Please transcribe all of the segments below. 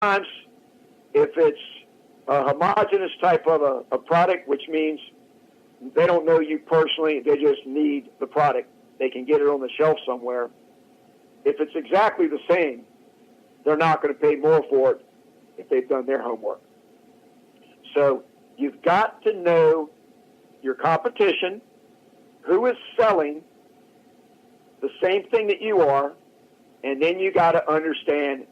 times, if it's a homogeneous type of a product, which means they don't know you personally, they just need the product, they can get it on the shelf somewhere. If it's exactly the same, they're not going to pay more for it if they've done their homework. So you've got to know your competition, who is selling the same thing that you are, and then you got to understand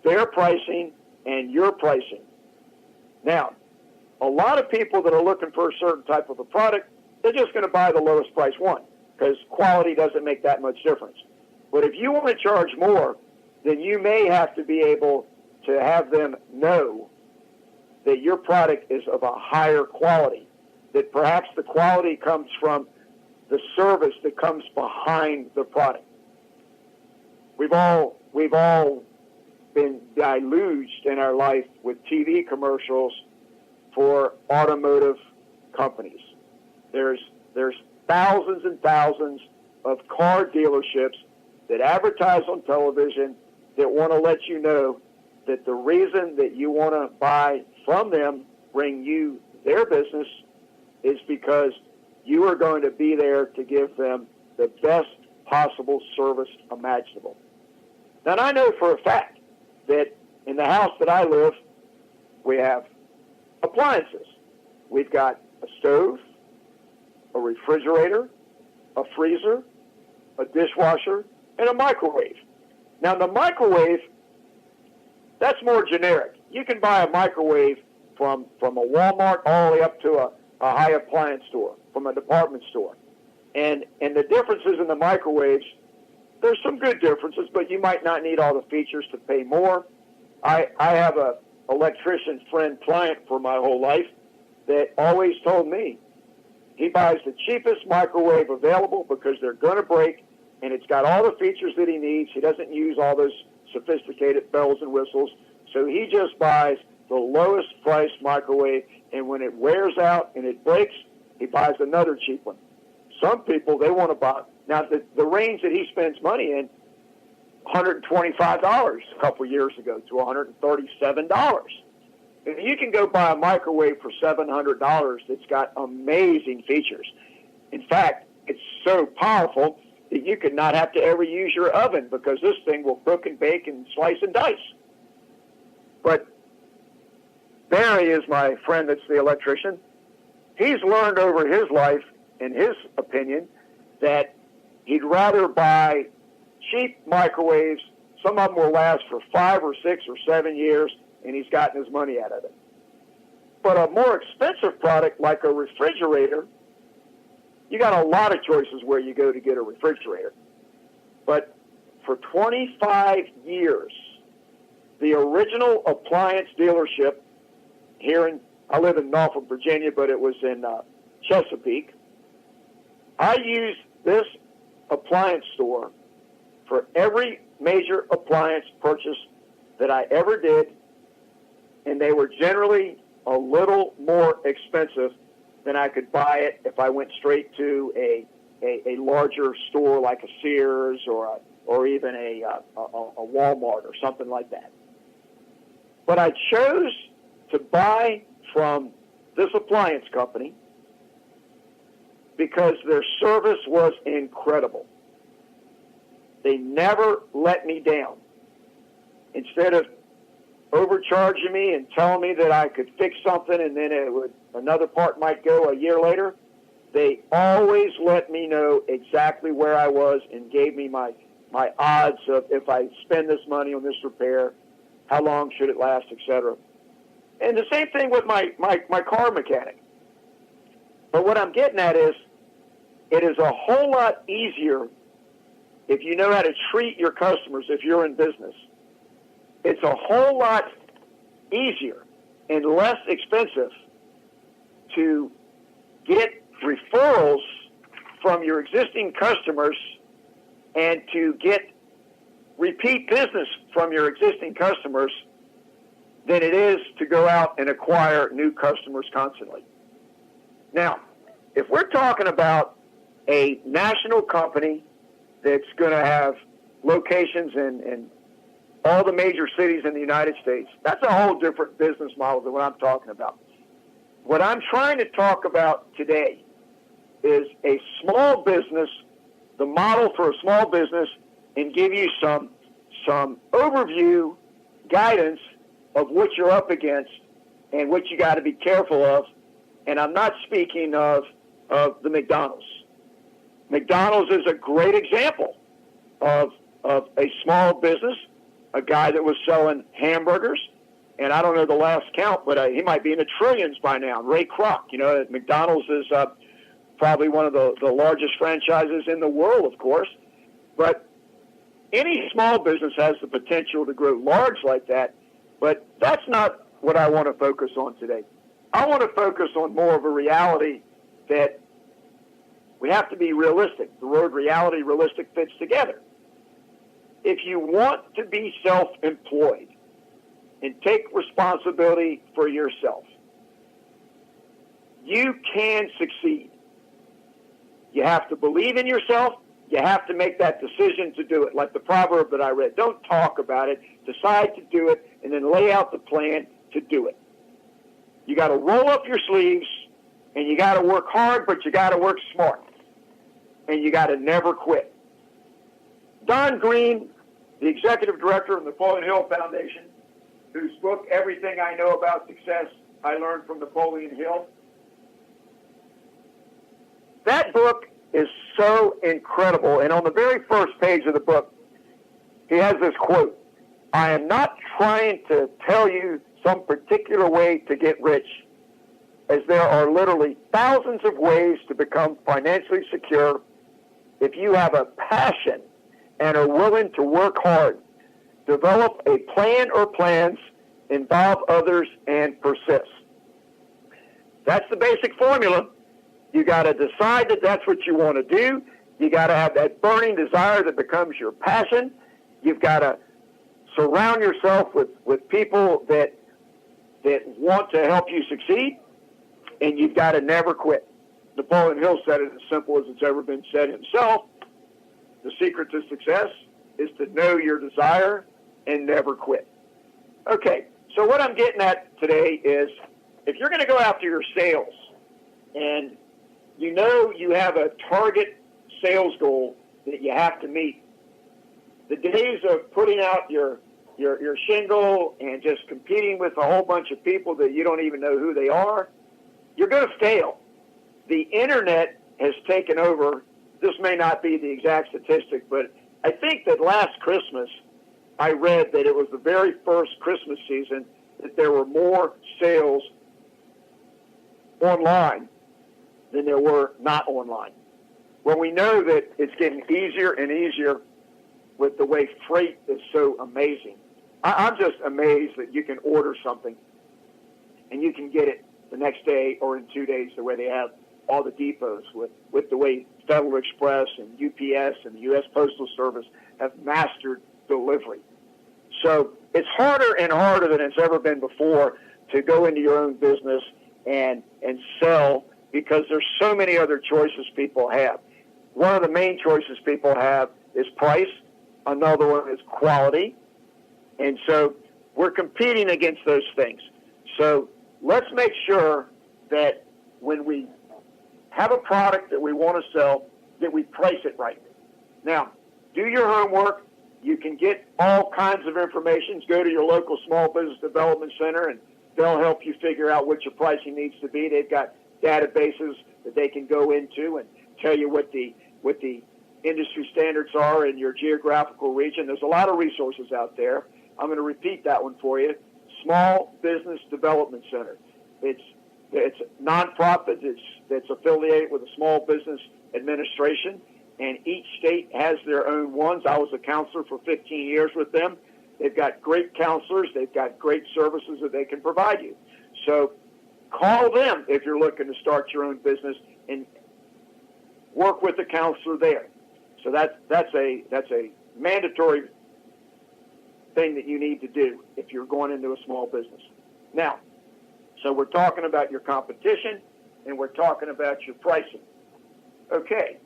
their pricing and your pricing. Now, a lot of people that are looking for a certain type of a product, they're just going to buy the lowest price one because quality doesn't make that much difference. But if you want to charge more, then you may have to be able to have them know that your product is of a higher quality, that perhaps the quality comes from the service that comes behind the product. We've all been deluged in our life with TV commercials for automotive companies. There's thousands and thousands of car dealerships that advertise on television that want to let you know that the reason that you want to buy from them, bring you their business, is because you are going to be there to give them the best possible service imaginable. Now, I know for a fact that in the house that I live, we have appliances. We've got a stove, a refrigerator, a freezer, a dishwasher, and a microwave. Now, the microwave, that's more generic. You can buy a microwave from a Walmart all the way up to a high appliance store, from a department store. And the differences in the microwaves, there's some good differences, but you might not need all the features to pay more. I have a electrician friend client for my whole life that always told me he buys the cheapest microwave available because they're going to break, and it's got all the features that he needs. He doesn't use all those sophisticated bells and whistles, so he just buys the lowest priced microwave, and when it wears out and it breaks, he buys another cheap one. Some people, they want to buy, now the range that he spends money in, $125 a couple years ago to $137. And you can go buy a microwave for $700 that's got amazing features. In fact, it's so powerful that you could not have to ever use your oven because this thing will cook and bake and slice and dice. But Barry is my friend that's the electrician. He's learned over his life, in his opinion, that he'd rather buy cheap microwaves. Some of them will last for 5 or 6 or 7 years, and he's gotten his money out of it. But a more expensive product like a refrigerator, you got a lot of choices where you go to get a refrigerator. But for 25 years, the original appliance dealership here I live in Norfolk, Virginia, but it was in Chesapeake. I used this appliance store for every major appliance purchase that I ever did, and they were generally a little more expensive than I could buy it if I went straight to a larger store like a Sears or even a Walmart or something like that. But I chose to buy from this appliance company because their service was incredible. They never let me down. Instead of overcharging me and telling me that I could fix something and then another part might go a year later, they always let me know exactly where I was and gave me my odds of if I spend this money on this repair, how long should it last, etc. And the same thing with my car mechanic. But what I'm getting at is it is a whole lot easier if you know how to treat your customers if you're in business. It's a whole lot easier and less expensive to get referrals from your existing customers and to get repeat business from your existing customers than it is to go out and acquire new customers constantly. Now, if we're talking about a national company that's going to have locations in all the major cities in the United States. That's a whole different business model than what I'm talking about. What I'm trying to talk about today is a small business, the model for a small business, and give you some overview guidance of what you're up against and what you got to be careful of. And I'm not speaking of the McDonald's. McDonald's is a great example of a small business, a guy that was selling hamburgers, and I don't know the last count, but he might be in the trillions by now. Ray Kroc, McDonald's is probably one of the largest franchises in the world, of course. But any small business has the potential to grow large like that, but that's not what I want to focus on today. I want to focus on more of a reality that we have to be realistic. The word reality, realistic fits together. If you want to be self-employed and take responsibility for yourself, you can succeed. You have to believe in yourself. You have to make that decision to do it. Like the proverb that I read, don't talk about it, decide to do it, and then lay out the plan to do it. You got to roll up your sleeves, and you got to work hard, but you got to work smart. And you got to never quit. Don Green, the executive director of the Napoleon Hill Foundation, whose book, Everything I Know About Success, I Learned from Napoleon Hill. That book is so incredible. And on the very first page of the book, he has this quote, "I am not trying to tell you some particular way to get rich, as there are literally thousands of ways to become financially secure if you have a passion and are willing to work hard, develop a plan or plans, involve others, and persist." That's the basic formula. You got to decide that that's what you want to do. You got to have that burning desire that becomes your passion. You've got to surround yourself with people that want to help you succeed, and you've got to never quit. Napoleon Hill said it as simple as it's ever been said himself. The secret to success is to know your desire and never quit. Okay, so what I'm getting at today is if you're going to go after your sales and you know you have a target sales goal that you have to meet, the days of putting out your shingle and just competing with a whole bunch of people that you don't even know who they are, you're going to fail. The internet has taken over. This may not be the exact statistic, but I think that last Christmas I read that it was the very first Christmas season that there were more sales online than there were not online. Well, we know that it's getting easier and easier with the way freight is so amazing. I'm just amazed that you can order something and you can get it the next day or in 2 days, the way they have all the depots with the way Federal Express and UPS and the U.S. Postal Service have mastered delivery. So it's harder and harder than it's ever been before to go into your own business and sell, because there's so many other choices people have. One of the main choices people have is price. Another one is quality. And so we're competing against those things. So let's make sure that when we have a product that we want to sell, that we price it right. Now, do your homework. You can get all kinds of information. Go to your local small business development center, and they'll help you figure out what your pricing needs to be. They've got databases that they can go into and tell you what the industry standards are in your geographical region. There's a lot of resources out there. I'm going to repeat that one for you. Small Business Development Center. It's nonprofit. It's affiliated with a small business administration, and each state has their own ones. I was a counselor for 15 years with them. They've got great counselors. They've got great services that they can provide you. So call them if you're looking to start your own business and work with a counselor there. So that's a mandatory thing that you need to do if you're going into a small business. Now, so we're talking about your competition and we're talking about your pricing. Okay,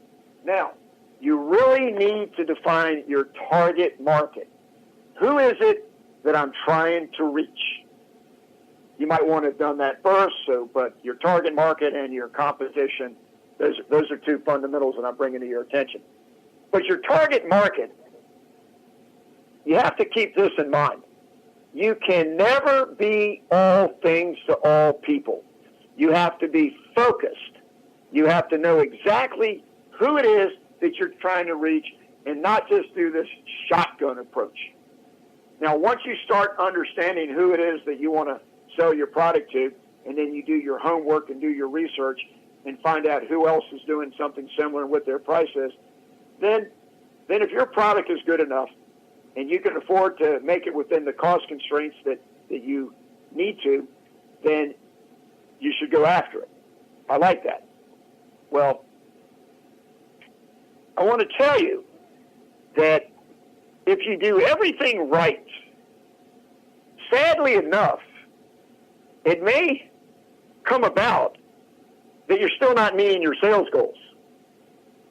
now you really need to define your target market. who is it that I'm trying to reach? You might want to have done that first, but your target market and your competition, those are two fundamentals that I'm bringing to your attention. But your target market, you have to keep this in mind. You can never be all things to all people. You have to be focused. You have to know exactly who it is that you're trying to reach and not just do this shotgun approach. Now, once you start understanding who it is that you want to sell your product to, and then you do your homework and do your research and find out who else is doing something similar and what their price is, then if your product is good enough and you can afford to make it within the cost constraints that you need to, then you should go after it. I like that. Well, I want to tell you that if you do everything right, sadly enough, it may come about that you're still not meeting your sales goals.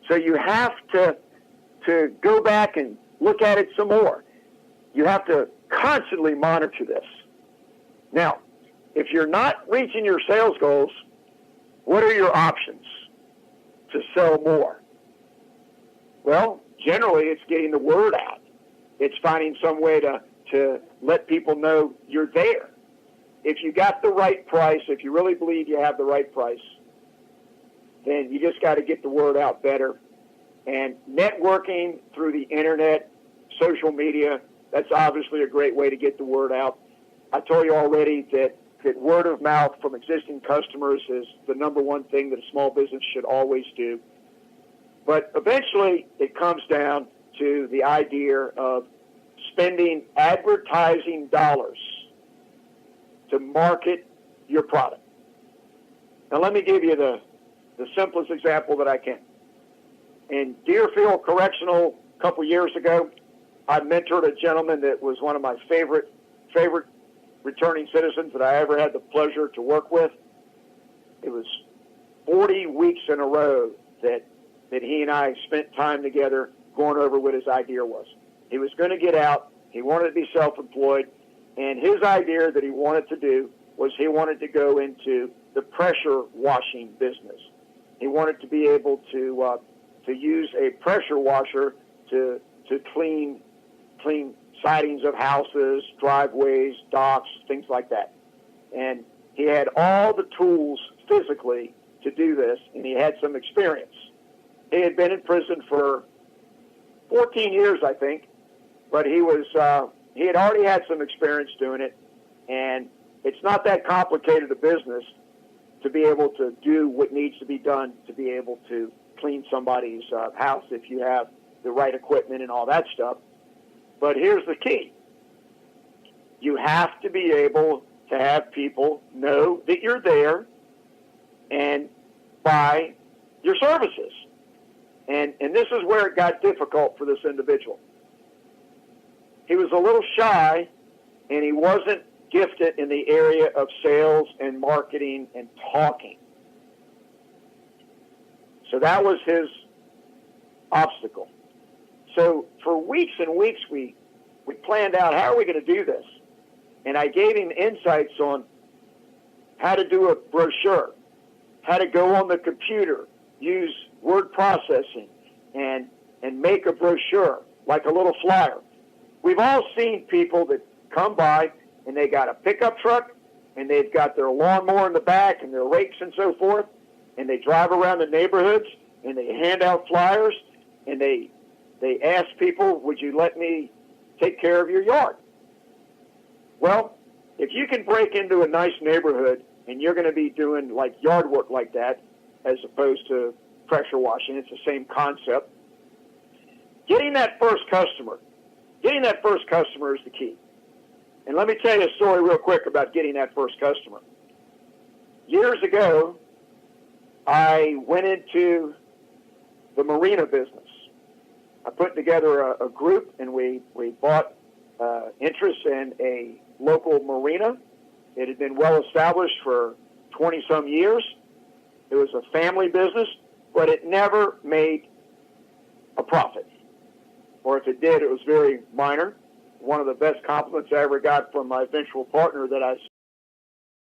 So you have to go back and look at it some more. You have to constantly monitor this. Now, if you're not reaching your sales goals, what are your options to sell more? Well, generally it's getting the word out. It's finding some way to let people know you're there. If you got the right price, if you really believe you have the right price, then you just got to get the word out better. And networking through the internet, social media, that's obviously a great way to get the word out. I told you already that word of mouth from existing customers is the number one thing that a small business should always do. But eventually it comes down to the idea of spending advertising dollars to market your product. Now let me give you the simplest example that I can. In Deerfield Correctional a couple years ago, I mentored a gentleman that was one of my favorite returning citizens that I ever had the pleasure to work with. It was 40 weeks in a row that he and I spent time together going over what his idea was. He was going to get out. He wanted to be self-employed. And his idea that he wanted to do was he wanted to go into the pressure washing business. He wanted to be able to use a pressure washer to clean sidings of houses, driveways, docks, things like that. And he had all the tools physically to do this, and he had some experience. He had been in prison for 14 years, I think, but he had already had some experience doing it, and it's not that complicated a business to be able to do what needs to be done to be able to clean somebody's house if you have the right equipment and all that stuff. But here's the key. You have to be able to have people know that you're there and buy your services. And this is where it got difficult for this individual. He was a little shy, and he wasn't gifted in the area of sales and marketing and talking. So that was his obstacle. So for weeks and weeks, we planned out, how are we going to do this? And I gave him insights on how to do a brochure, how to go on the computer, use word processing, and make a brochure, like a little flyer. We've all seen people that come by, and they got a pickup truck, and they've got their lawnmower in the back, and their rakes and so forth, and they drive around the neighborhoods, and they hand out flyers, and they ask people, would you let me take care of your yard? Well, if you can break into a nice neighborhood, and you're going to be doing like yard work like that, as opposed to pressure washing, it's the same concept. Getting that first customer is the key. And let me tell you a story real quick about getting that first customer. Years ago, I went into the marina business. I put together a group, and we bought interest in a local marina. It had been well established for 20-some years. It was a family business, but it never made a profit. Or if it did, it was very minor. one of the best compliments I ever got from my eventual partner that I